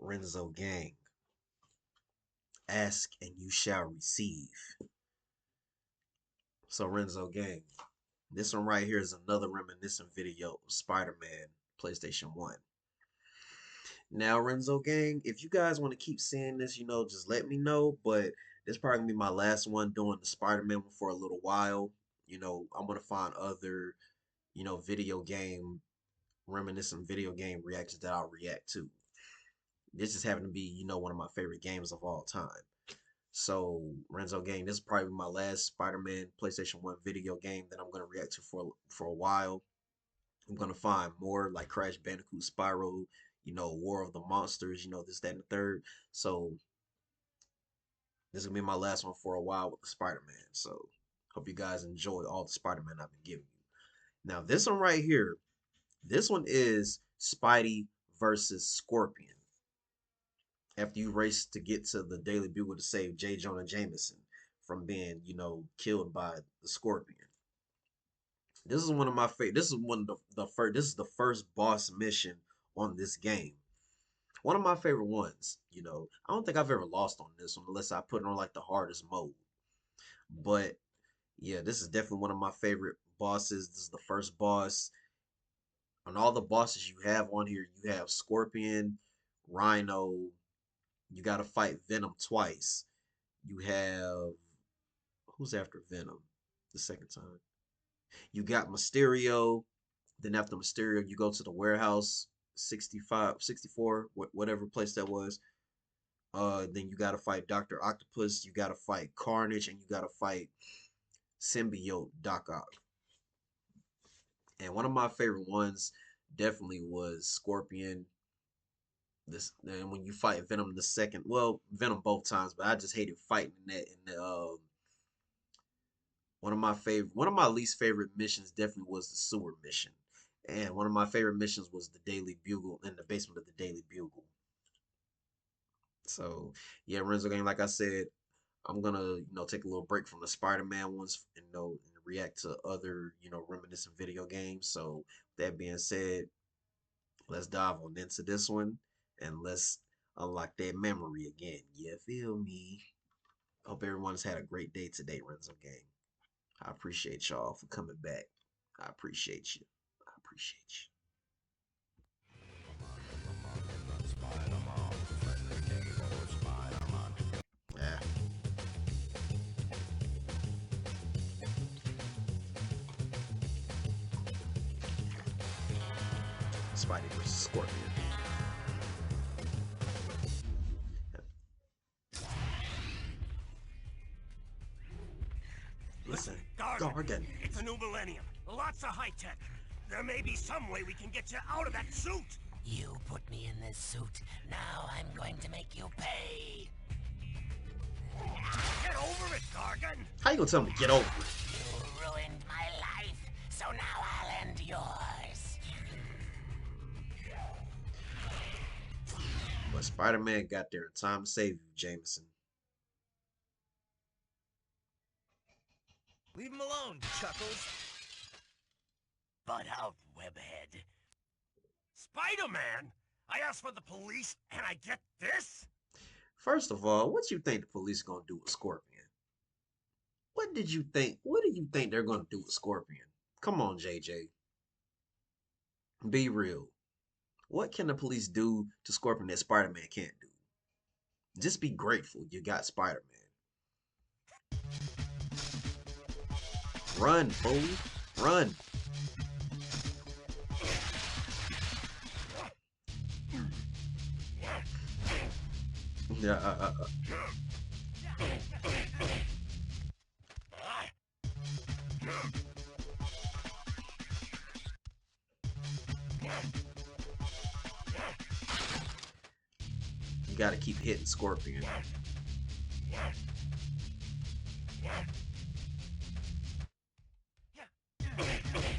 Renzo Gang. Ask and you shall receive. So Renzo Gang. This one right here is another reminiscent video of Spider-Man PlayStation 1. Now, Renzo Gang, if you guys want to keep seeing this, just let me know. But this probably gonna be my last one doing the Spider-Man one for a little while. I'm gonna find other, video game, reminiscent video game reactions that I'll react to. This just happened to be, one of my favorite games of all time. So, Renzo Gang, this is probably my last Spider-Man PlayStation 1 video game that I'm gonna react to for a while. I'm gonna find more like Crash Bandicoot, Spyro, War of the Monsters, this, that, and the third. So this is gonna be my last one for a while with the Spider-Man. So hope you guys enjoy all the Spider-Man I've been giving you. Now this one right here, this one is Spidey versus Scorpion. After you race to get to the Daily Bugle to save J. Jonah Jameson from being, killed by the Scorpion. This is one of my favorite. This is one of the first. This is the first boss mission on this game. One of my favorite ones. I don't think I've ever lost on this one unless I put it on like the hardest mode. But yeah, this is definitely one of my favorite bosses. This is the first boss. On all the bosses you have on here, you have Scorpion, Rhino. You got to fight Venom twice. You have who's after Venom the second time? You got Mysterio. Then after Mysterio, you go to the warehouse 65, 64, whatever place that was. Then you got to fight Dr. Octopus. You got to fight Carnage. And you got to fight Symbiote Doc Ock. And one of my favorite ones definitely was Scorpion. And when you fight Venom the second, well, Venom both times, but I just hated fighting that in the one of my least favorite missions definitely was the sewer mission. And one of my favorite missions was the Daily Bugle in the basement of the Daily Bugle. So yeah, Renzo Gang, like I said, I'm gonna, take a little break from the Spider-Man ones and and react to other, reminiscent video games. So that being said, let's dive on into this one and let's unlock that memory again. You feel me? Hope everyone's had a great day today, Renzo Gang. I appreciate y'all for coming back. I appreciate you. I appreciate you. Yeah. Spidey versus Scorpion. Listen, Gargan. It's a new millennium. Lots of high tech. There may be some way we can get you out of that suit. You put me in this suit. Now I'm going to make you pay. Get over it, Gargan. How you gonna tell me to get over it? You ruined my life, so now I'll end yours. But Spider-Man got there in time to save you, Jameson. Leave him alone, Chuckles. Butt out, webhead. Spider-Man? I asked for the police, and I get this? First of all, what you think the police gonna do with Scorpion? What did you think? What do you think they're gonna do with Scorpion? Come on, JJ. Be real. What can the police do to Scorpion that Spider-Man can't do? Just be grateful you got Spider-Man. Run, fool. Run. Yeah. You gotta keep hitting Scorpion.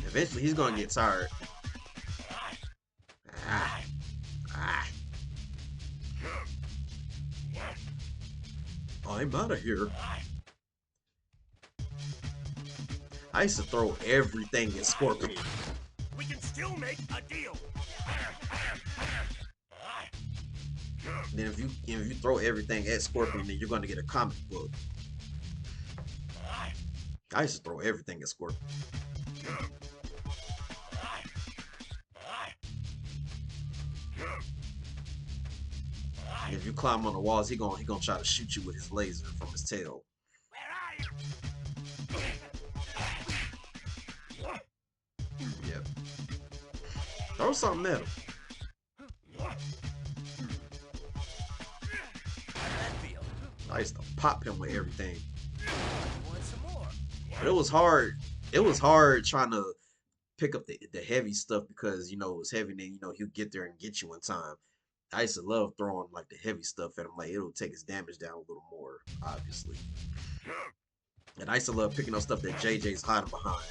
Eventually, he's gonna get tired. Ah. Ah. I'm out of here. I used to throw everything at Scorpion. We can still make a deal. Then if you throw everything at Scorpion, then you're gonna get a comic book. I used to throw everything at Scorpion. And if you climb on the walls, he gonna try to shoot you with his laser from his tail. Where are you? Yep. Throw something at him. I used to pop him with everything. Want some more? But it was hard. It was hard trying to pick up the heavy stuff because, it was heavy and then, he'll get there and get you in time. I used to love throwing like the heavy stuff at him. Like it'll take his damage down a little more, obviously. And I used to love picking up stuff that JJ's hiding behind.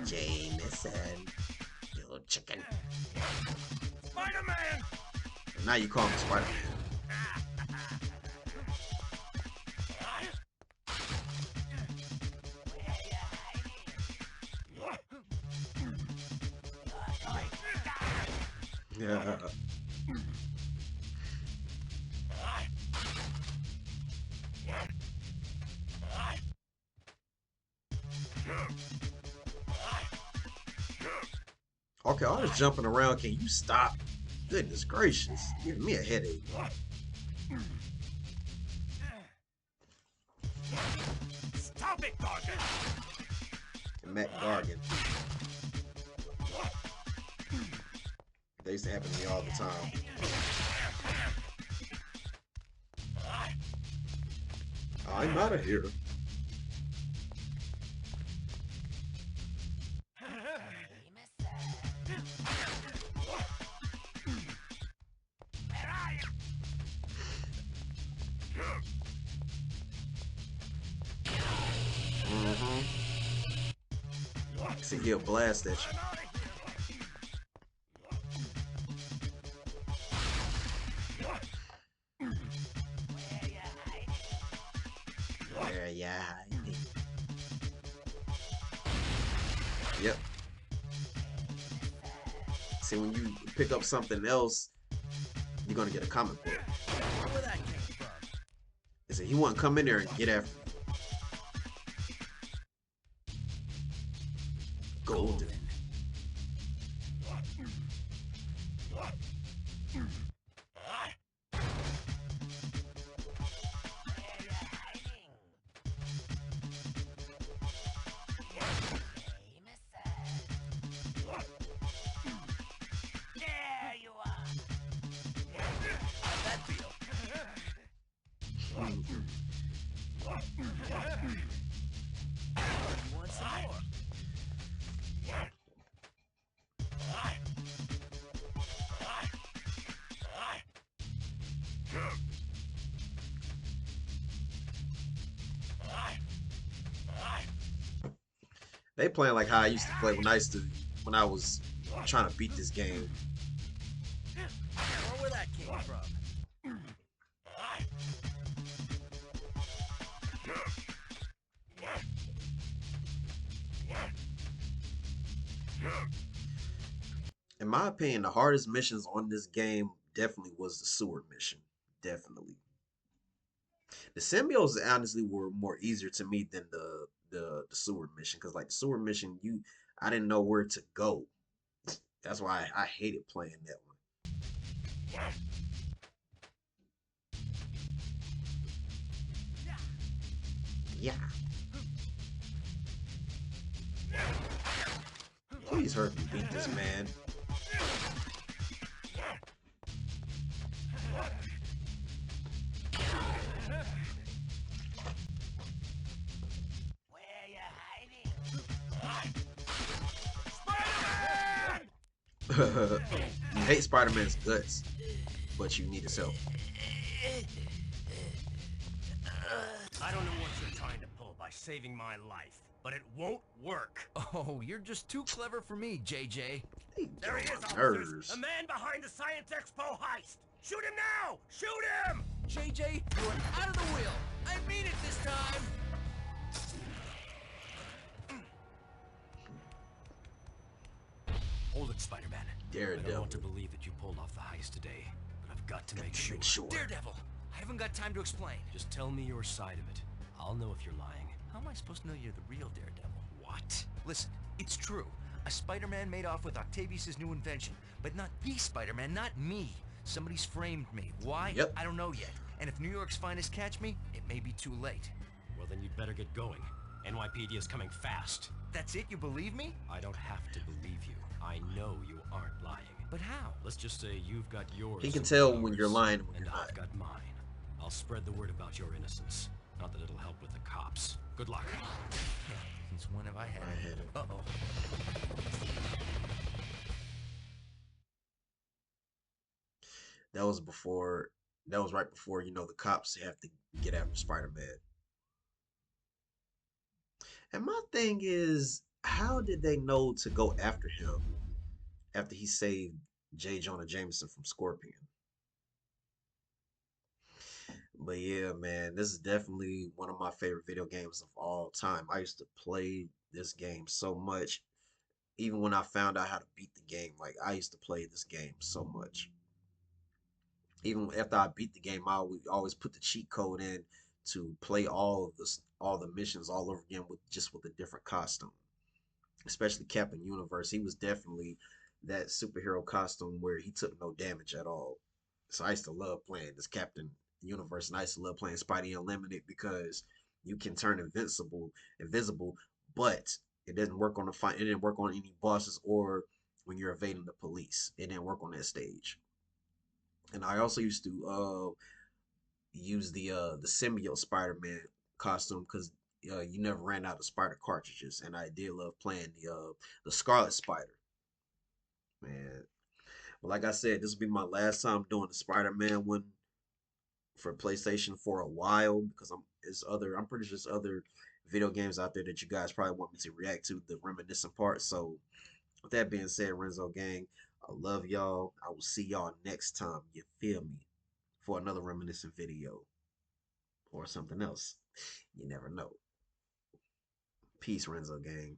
Jameson, you little chicken. Spider-Man! And now you call him Spider-Man. Yeah. Okay, all this jumping around, can you stop? Goodness gracious, giving me a headache. Stop it, Gargan! And Matt Gargan. They used to happen to me all the time. I'm out of here. See, he'll blast at you. Where ya hiding? Yep. See, when you pick up something else, you're gonna get a comic book. Where that came from? I said, he wouldn't come in there and get after you. Golden. They playing like how I used to play when I was trying to beat this game. Where that came from? In my opinion, the hardest missions on this game definitely was the sewer mission. Definitely. The symbiotes honestly were more easier to me than the sewer mission, because like the sewer mission, I didn't know where to go. That's why I hated playing that one. Yeah. Please hurry me beat this man. You hate Spider-Man's guts, but you need his help. I don't know what you're trying to pull by saving my life, but it won't work. Oh, you're just too clever for me, JJ. There he is, officers! Nerves. The man behind the Science Expo heist! Shoot him now! Shoot him! JJ, you're out of the wheel. I'm didn't mean it this time. Hold it, Spider-Man. I Daredevil. don't want to believe that you pulled off the heist today, but I've got to make sure. Daredevil, I haven't got time to explain. Just tell me your side of it. I'll know if you're lying. How am I supposed to know you're the real Daredevil? What? Listen, it's true. A Spider-Man made off with Octavius's new invention, but not the Spider-Man, not me. Somebody's framed me. Why? Yep. I don't know yet. And if New York's finest catch me, it may be too late. Well, then you'd better get going. NYPD is coming fast. That's it? You believe me? I don't have to believe you. I know you aren't lying. But how? Let's just say you've got yours. He can tell when you're superpowers, lying and when and you're not. I've got mine. I'll spread the word about your innocence. Not that it'll help with the cops. Good luck. Yeah, since when have I had I had it. Uh-oh. That was before. That was right before, you know, the cops have to get after Spider-Man. And my thing is, how did they know to go after him after he saved J. Jonah Jameson from Scorpion? But yeah, man, this is definitely one of my favorite video games of all time. I used to play this game so much. Even when I found out how to beat the game, like I used to play this game so much. Even after I beat the game, I would always put the cheat code in to play all the missions all over again with just with a different costume. Especially Captain Universe, he was definitely that superhero costume where he took no damage at all. So I used to love playing this Captain Universe, and I used to love playing Spidey Unlimited because you can turn invisible, but it doesn't work on the fight. It didn't work on any bosses or when you're evading the police. It didn't work on that stage. And I also used to use the symbiote Spider-Man costume because you never ran out of Spider cartridges, and I did love playing the Scarlet Spider. Man, but like I said, this will be my last time doing the Spider-Man one for PlayStation for a while because I'm pretty sure there's other video games out there that you guys probably want me to react to the reminiscent part. So with that being said, Renzo gang, I love y'all. I will see y'all next time. You feel me? For another reminiscent video or something else. You never know. Peace, Renzo gang.